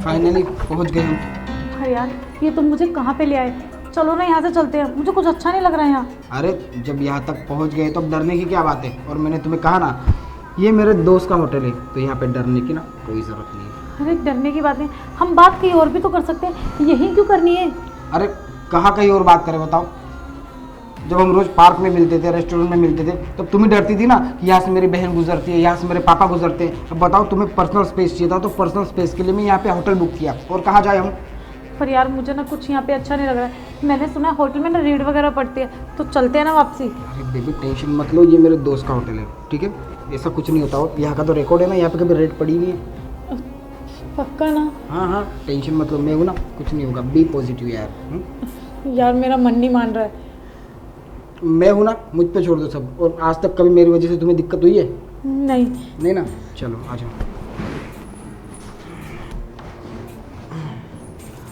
Finally पहुंच गए हम। अरे यार, ये तुम मुझे कहाँ पे ले आए? चलो ना यहाँ से चलते हैं, मुझे कुछ अच्छा नहीं लग रहा है यहाँ। अरे जब यहाँ तक पहुंच गए तो अब डरने की क्या बात है। और मैंने तुम्हें कहा ना, ये मेरे दोस्त का होटल है, तो यहाँ पे डरने की ना कोई ज़रूरत नहीं है। अरे डरने की बात नहीं, हम बात कहीं और भी तो कर सकते हैं, यही क्यों करनी है? अरे कहाँ कहीं और बात करें बताओ। जब हम रोज़ पार्क में मिलते थे, रेस्टोरेंट में मिलते थे, तब तुम्हें डरती थी ना कि यहाँ से मेरी बहन गुजरती है, यहाँ से मेरे पापा गुजरते हैं। अब बताओ, तुम्हें पर्सनल स्पेस चाहिए था, तो पर्सनल स्पेस के लिए मैं यहाँ पे होटल बुक किया। और कहाँ जाए हम? पर यार मुझे ना कुछ यहाँ पे अच्छा नहीं लग रहा है। मैंने सुना है होटल में ना रेड वगैरह पड़ती है, तो चलते हैं ना वापसी। अरे बेबी टेंशन मत लो, ये मेरे दोस्त का होटल है, ठीक है। ऐसा कुछ नहीं होता। और यहाँ का तो रिकॉर्ड है ना, यहाँ पे कभी रेट पड़ी नहीं है। पक्का ना? हाँ हाँ, टेंशन मत लो, मैं हूँ ना, कुछ नहीं होगा। बी पॉजिटिव यार। यार मेरा मन नहीं मान रहा है। मैं हूँ ना, मुझ पे छोड़ दो सब। और आज तक कभी मेरी वजह से तुम्हें दिक्कत हुई है? नहीं। नहीं ना? चलो आ जाओ,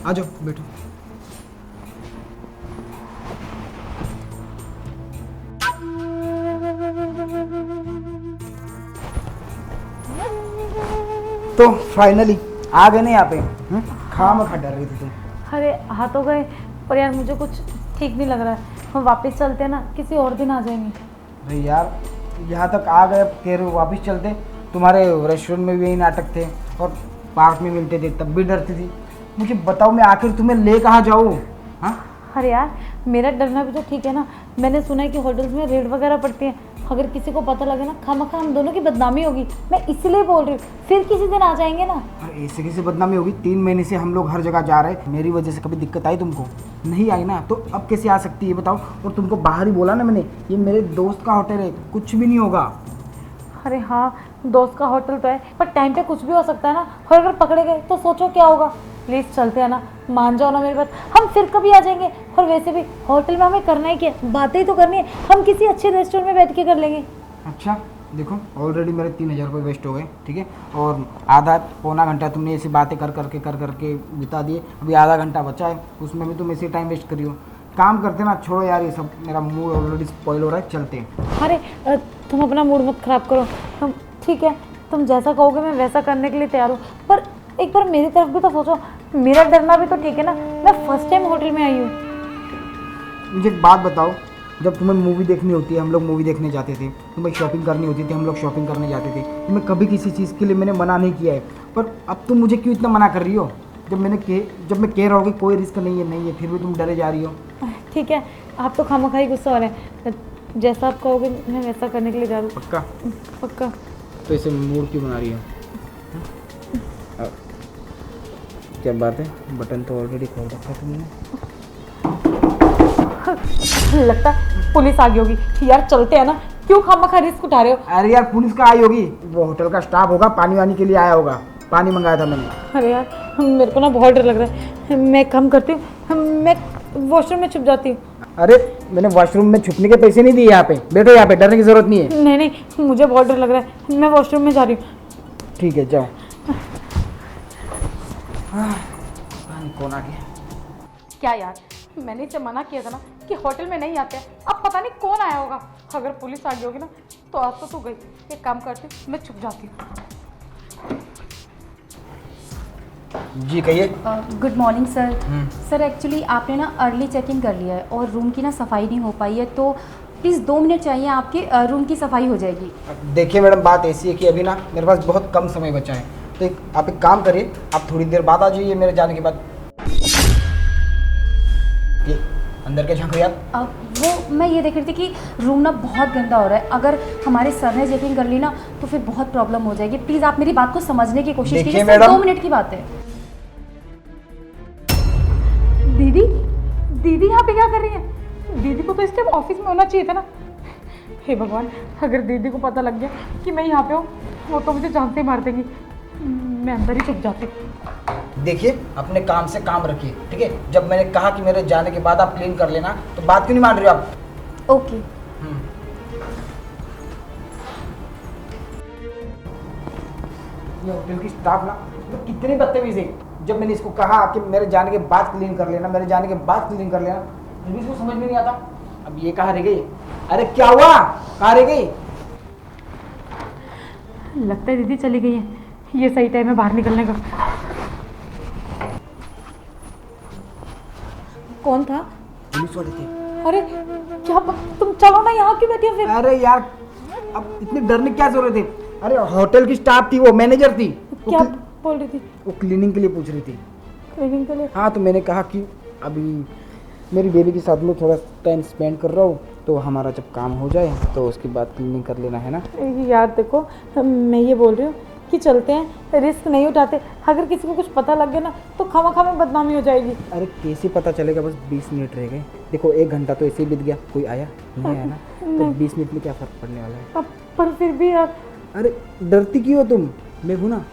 आ जाओ बैठो। तो फाइनली आ गए ना यहाँ पे। खामखा डर रही थी तुम। अरे आ तो गए, पर यार मुझे कुछ ठीक नहीं लग रहा है। हम वापस चलते हैं ना, किसी और दिन आ जाएंगे। अरे यार यहाँ तक आ गए, अब कह रहे हो वापस चलते। तुम्हारे रेस्टोरेंट में भी यही नाटक थे, और पार्क में मिलते थे तब भी डरती थी। मुझे बताओ, मैं आखिर तुम्हें ले कहाँ जाऊँ? हाँ अरे यार मेरा डरना भी तो ठीक है ना। मैंने सुना है कि होटल्स में रेड वगैरह पड़ती है, अगर किसी को पता लगे ना खामखा हम दोनों की बदनामी होगी। मैं इसलिए बोल रही हूँ, फिर किसी दिन आ जाएंगे ना। अरे ऐसे कैसे बदनामी होगी? 3 महीने से हम लोग हर जगह जा रहे हैं। मेरी वजह से कभी दिक्कत आई तुमको? नहीं आई ना, तो अब कैसे आ सकती है बताओ? और तुमको बाहर ही बोला ना मैंने, ये मेरे दोस्त का होटल है, कुछ भी नहीं होगा। अरे हाँ, दोस्त का होटल तो है, पर टाइम पे कुछ भी हो सकता है ना। और अगर पकड़े गए तो सोचो क्या होगा। प्लीज़ चलते हैं ना, मान जाओ ना मेरी बात, हम फिर कभी आ जाएंगे। और वैसे भी होटल में हमें करना ही क्या, बातें ही तो करनी है। हम किसी अच्छे रेस्टोरेंट में बैठ के कर लेंगे। अच्छा देखो, ऑलरेडी मेरे 3000 रुपये वेस्ट हो गए, ठीक है। और आधा पौना घंटा तुमने ऐसी बातें कर करके बिता दिए। अभी आधा घंटा बचा है, उसमें भी तुम ऐसे टाइम वेस्ट करी हो। काम करते ना, छोड़ो यार ये सब, मेरा मूड ऑलरेडी स्पॉइल हो रहा है। चलते हैं। अरे तुम अपना मूड मत खराब करो। तुम ठीक है, तुम जैसा कहोगे मैं वैसा करने के लिए तैयार हूँ, पर एक बार मेरी तरफ भी तो सोचो। मेरा डरना भी तो ठीक है ना, मैं फर्स्ट टाइम होटल में आई हूँ। मुझे एक बात बताओ, जब तुम्हें मूवी देखनी होती है, हम लोग मूवी देखने जाते थे, तुम्हें शॉपिंग करनी होती थी, हम लोग शॉपिंग करने जाते थे, तुम्हें कभी किसी चीज़ के लिए मैंने मना नहीं किया है। पर अब तुम मुझे क्यों इतना मना कर रही हो? जब मैं कह रहा हूँ कि कोई रिस्क नहीं है, फिर भी तुम डरे जा रही हो। ठीक है, आप तो खामखा ही गुस्सा हो रहे हैं। जैसा आप कहोगे मैं वैसा करने के लिए जा रही हूँ। पक्का? पक्का। तो इसे मूड क्यों बना रही हो? क्या बात है, बटन तो ऑलरेडी खोल रखा है तुमने। लगता है पुलिस आ गई होगी। यार चलते हैं ना, क्यों खामखा रिस्क उठा रहे हो? अरे यार पुलिस का आई होगी, वो होटल का स्टाफ होगा, पानी वानी के लिए आया होगा। पानी मंगाया था मैंने। अरे यार मेरे को ना बहुत डर लग रहा है। मैं काम करती हूँ, मैं वॉशरूम में छुप जाती हूँ। अरे मैंने वॉशरूम में छुपने के पैसे नहीं दिए। यहाँ पे बैठो, यहाँ पे डरने की जरूरत नहीं है। नहीं नहीं, मुझे बहुत डर लग रहा है, मैं वॉशरूम में जा रही हूँ। ठीक है जाओ। पानी कौन आ गया? क्या यार, मैंने इसे मना किया था ना कि होटल में नहीं आते हैं। अब पता नहीं कौन आया होगा। अगर पुलिस आ गई होगी ना तो आज तो तू गई। एक काम करती हूँ, मैं छुप जाती हूँ। जी कहिए। Good morning sir. Sir actually आपने ना अर्ली चेक इन कर लिया है और रूम की ना सफाई नहीं हो पाई है, तो प्लीज़ 2 मिनट चाहिए आपके, रूम की सफाई हो जाएगी। देखिए मैडम, बात ऐसी है कि अभी ना मेरे पास बहुत कम समय बचा है, तो आप एक काम करिए, आप थोड़ी देर बाद आ जाइए मेरे जाने के बाद। ये अंदर के झांक रही आप? वो मैं ये देख रही थी कि रूम ना बहुत गंदा हो रहा है। अगर हमारे सर ने चेकिंग कर ली ना तो फिर बहुत प्रॉब्लम हो जाएगी। प्लीज़ आप मेरी बात को समझने की कोशिश कीजिए। सिर्फ 2 मिनट की बात है। दीदी, दीदी यहाँ पे क्या कर रही है? दीदी को तो इस टाइम ऑफिस में होना चाहिए था ना। हे भगवान, अगर दीदी को पता लग गया कि मैं यहाँ पे हूँ, वो तो मुझे जान से ही मार देंगी। मैं अंदर ही छुप जाती हूँ। देखिए अपने काम से काम रखिए, ठीक है। जब मैंने कहा कि मेरे जाने के बाद आप क्लीन कर लेना, तो बात क्यों नहीं मान रही हो आप? ओके। ये होटल की स्टाफ ना तो कितनी बदतमीज है। जब मैंने इसको कहा कि मेरे जाने के बाद क्लीन कर लेना, मेरे जाने के बाद क्लीन कर लेना, फिर भी इसको समझ में नहीं आता। अब ये कहाँ रह गई? अरे क्या हुआ, कहाँ रह गई? लगता है दीदी चली गई है। ये सही टाइम है बाहर निकलने का। कौन था? पुलिस वाले थे। अरे क्या तुम चलो ना, यहाँ क्यों बैठी हो फिर? अरे यार अब इतनी डरने की क्या जरूरत है? अरे होटल की स्टाफ थी, वो मैनेजर थी। क्या बोल रही थी? वो क्लीनिंग के लिए पूछ रही थी। क्लीनिंग के लिए? हाँ, तो मैंने कहा कि अभी मेरी बेबी के साथ में थोड़ा टाइम स्पेंड कर रहा हूँ, तो हमारा जब काम हो जाए तो उसके बाद क्लीनिंग कर लेना है ना। यार देखो, मैं ये बोल रही हूँ कि चलते हैं, रिस्क नहीं उठाते। अगर किसी को कुछ पता लग गया ना तो खामा में बदनामी हो जाएगी। अरे कैसे पता चलेगा? बस 20 मिनट रह गए। देखो 1 घंटा तो ऐसे ही बीत गया, कोई आया नहीं आया ना, तो 20 मिनट में क्या फ़र्क पड़ने वाला है? अब पर फिर भी यार। अरे डरती क्यों हो तुम? मैं हूं ना।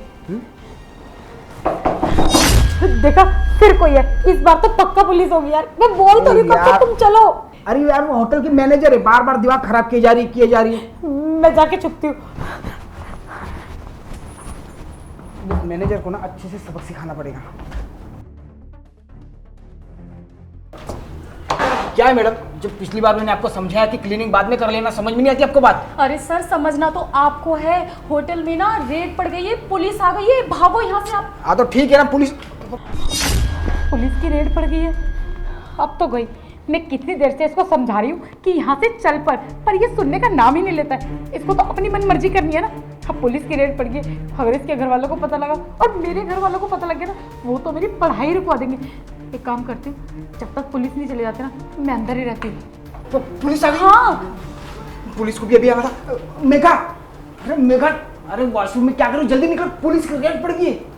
देखा, फिर कोई है। इस बार तो पक्का पुलिस होगी यार, मैं बोल तो रही हूँ, कब तक तुम चलो। अरे यार वो होटल की मैनेजर है, बार बार दिमाग खराब किए जा रही है। मैं जाके छुपती हूँ। मैनेजर को ना अच्छे से सबक सिखाना पड़ेगा। क्या है मैडम, जब पिछली बार मैंने आपको समझाया कि क्लीनिंग बाद में कर लेना, समझ में नहीं आती आपको बात? अरे सर, समझना तो आपको है। होटल में ना रेड पड़ गई है, पुलिस आ गई है, भागो यहाँ से आप। हाँ तो ठीक है ना, पुलिस की रेड पड़ गई है। अब तो गई। मैं कितनी देर से इसको समझा रही हूँ कि यहाँ से चल पर ये सुनने का नाम ही नहीं लेता है। इसको तो अपनी मन मर्जी करनी है ना। अब पुलिस की रेड पड़ गई, अगर इसके घर वालों को पता लगा और मेरे घर वालों को पता लग गया ना, वो तो मेरी पढ़ाई रुकवा देंगे। एक काम करती हूँ, जब तक पुलिस नहीं चले जाते ना, मैं अंदर ही रहती हूँ। तो पुलिस आ गई? हाँ, पुलिस को भी अभी आना था। मेघा, अरे मेघा, अरे वॉशरूम में क्या करूँ, जल्दी निकल, पुलिस की रेड पड़ गई है।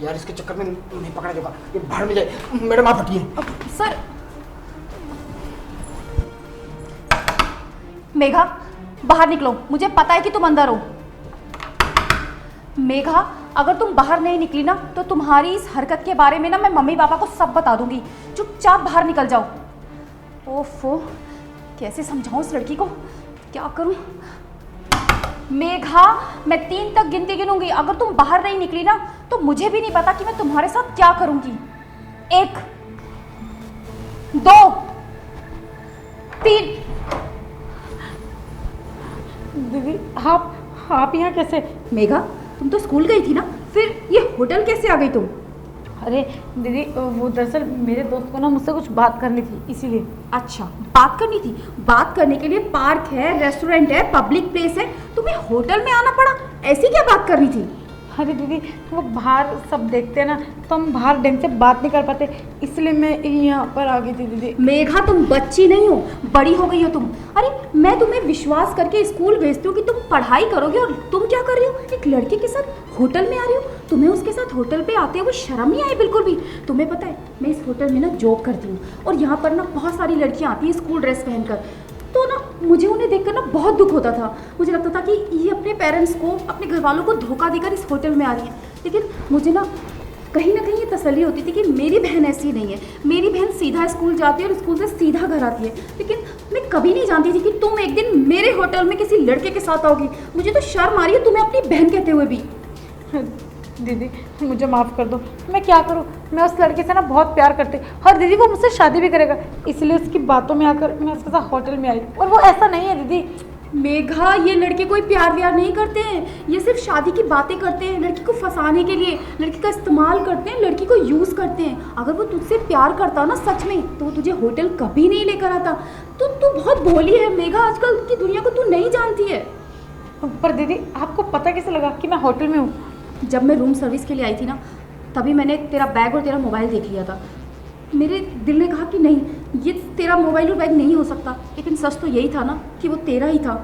यार इसके चक्कर में नहीं पकड़ा जाएगा, ये भाड़ में जाए। मैडम आप हटिए। सर। मेघा, बाहर निकलो, मुझे पता है कि तुम अंदर हो। मेघा, अगर तुम बाहर नहीं निकली ना तो तुम्हारी इस हरकत के बारे में ना मैं मम्मी पापा को सब बता दूंगी। चुपचाप बाहर निकल जाओ। ओफो, कैसे समझाऊं इस लड़की को, क्या करूं? मेघा, मैं 3 तक गिनती गिनूंगी, अगर तुम बाहर नहीं निकली ना तो मुझे भी नहीं पता कि मैं तुम्हारे साथ क्या करूंगी। 1, 2, 3। दीदी आप यहाँ कैसे? मेघा, तुम तो स्कूल गई थी ना, फिर ये होटल कैसे आ गई तुम? अरे दीदी, वो दरअसल मेरे दोस्त को ना मुझसे कुछ बात करनी थी, इसीलिए। अच्छा, बात करनी थी? बात करने के लिए पार्क है, रेस्टोरेंट है, पब्लिक प्लेस है, तुम्हें होटल में आना पड़ा? ऐसी क्या बात करनी थी? अरे दीदी, वो बाहर सब देखते हैं ना, तो हम बाहर ढंग से बात नहीं कर पाते, इसलिए मैं यहाँ पर आ गई थी दीदी। मेघा, तुम बच्ची नहीं हो, बड़ी हो गई हो तुम। अरे मैं तुम्हें विश्वास करके स्कूल भेजती हूँ कि तुम पढ़ाई करोगे, और तुम क्या कर रही हो? एक लड़के के साथ होटल में आ रही हो। तुम्हें उसके साथ होटल पे आते हुए शर्म नहीं आई बिल्कुल भी? तुम्हें पता है, मैं इस होटल में ना जॉब करती हूँ, और यहाँ पर ना बहुत सारी लड़कियाँ आती हैं स्कूल ड्रेस पहनकर, तो ना मुझे उन्हें देखकर ना बहुत दुख होता था। मुझे लगता था कि ये अपने पेरेंट्स को, अपने घर वालों को धोखा देकर इस होटल में आ रही है। लेकिन मुझे ना कहीं ये तसल्ली होती थी कि मेरी बहन ऐसी नहीं है। मेरी बहन सीधा स्कूल जाती है और स्कूल से सीधा घर आती है। लेकिन मैं कभी नहीं जानती थी कि तुम एक दिन मेरे होटल में किसी लड़के के साथ आओगी। मुझे तो शर्म आ रही है तुम्हें अपनी बहन कहते हुए भी। दीदी मुझे माफ़ कर दो, मैं क्या करूँ, मैं उस लड़के से ना बहुत प्यार करती, और दीदी वो मुझसे शादी भी करेगा, इसलिए उसकी बातों में आकर मैं उसके साथ होटल में आई, और वो ऐसा नहीं है दीदी। मेघा, ये लड़के कोई प्यार व्यार नहीं करते हैं, ये सिर्फ शादी की बातें करते हैं, लड़की को फंसाने के लिए, लड़की का इस्तेमाल करते हैं, लड़की को यूज़ करते हैं। अगर वो तुझसे प्यार करता ना सच में, तो वो तुझे होटल कभी नहीं लेकर आता। तू बहुत भोली है मेघा, आजकल की दुनिया को तू नहीं जानती है। पर दीदी आपको पता कैसे लगा कि मैं होटल में हूँ? जब मैं रूम सर्विस के लिए आई थी ना, तभी मैंने तेरा बैग और तेरा मोबाइल देख लिया था। मेरे दिल ने कहा कि नहीं, ये तेरा मोबाइल और बैग नहीं हो सकता, लेकिन सच तो यही था ना कि वो तेरा ही था।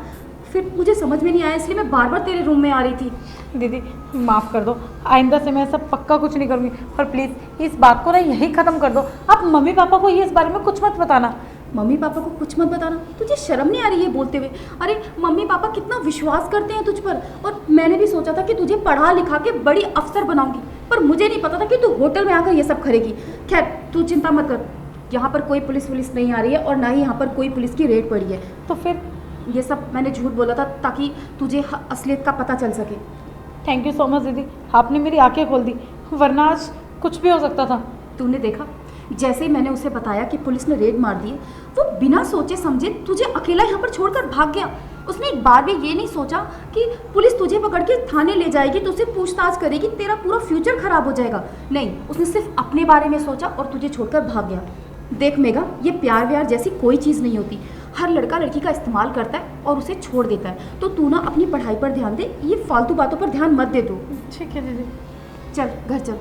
फिर मुझे समझ में नहीं आया, इसलिए मैं बार बार तेरे रूम में आ रही थी। दीदी माफ़ कर दो, आइंदा से मैं सब पक्का कुछ नहीं करूँगी, और प्लीज़ इस बात को ना यही ख़त्म कर दो। आप मम्मी पापा को ये इस बारे में कुछ मत बताना। मम्मी पापा को कुछ मत बताना? तुझे शर्म नहीं आ रही है बोलते हुए? अरे मम्मी पापा कितना विश्वास करते हैं तुझ पर, और मैंने भी सोचा था कि तुझे पढ़ा लिखा के बड़ी अफसर बनाऊंगी, पर मुझे नहीं पता था कि तू होटल में आकर ये सब करेगी। खैर तू चिंता मत कर, यहाँ पर कोई पुलिस नहीं आ रही है, और ना ही यहाँ पर कोई पुलिस की रेड पड़ी है। तो फिर ये सब मैंने झूठ बोला था ताकि तुझे असलियत का पता चल सके। थैंक यू सो मच दीदी, आपने मेरी आंखें खोल दी, वरना आज कुछ भी हो सकता था। तूने देखा, जैसे ही मैंने उसे बताया कि पुलिस ने रेड मार दी है, वो बिना सोचे समझे तुझे अकेला यहाँ पर छोड़कर भाग गया। उसने एक बार भी ये नहीं सोचा कि पुलिस तुझे पकड़ के थाने ले जाएगी, तुझसे पूछताछ करेगी, तेरा पूरा फ्यूचर खराब हो जाएगा। नहीं, उसने सिर्फ अपने बारे में सोचा और तुझे छोड़कर भाग गया। देख मेघा, ये प्यार व्यार जैसी कोई चीज़ नहीं होती। हर लड़का लड़की का इस्तेमाल करता है और उसे छोड़ देता है। तो तू ना अपनी पढ़ाई पर ध्यान दे, ये फालतू बातों पर ध्यान मत दे तू। ठीक है दीदी। चल घर चल।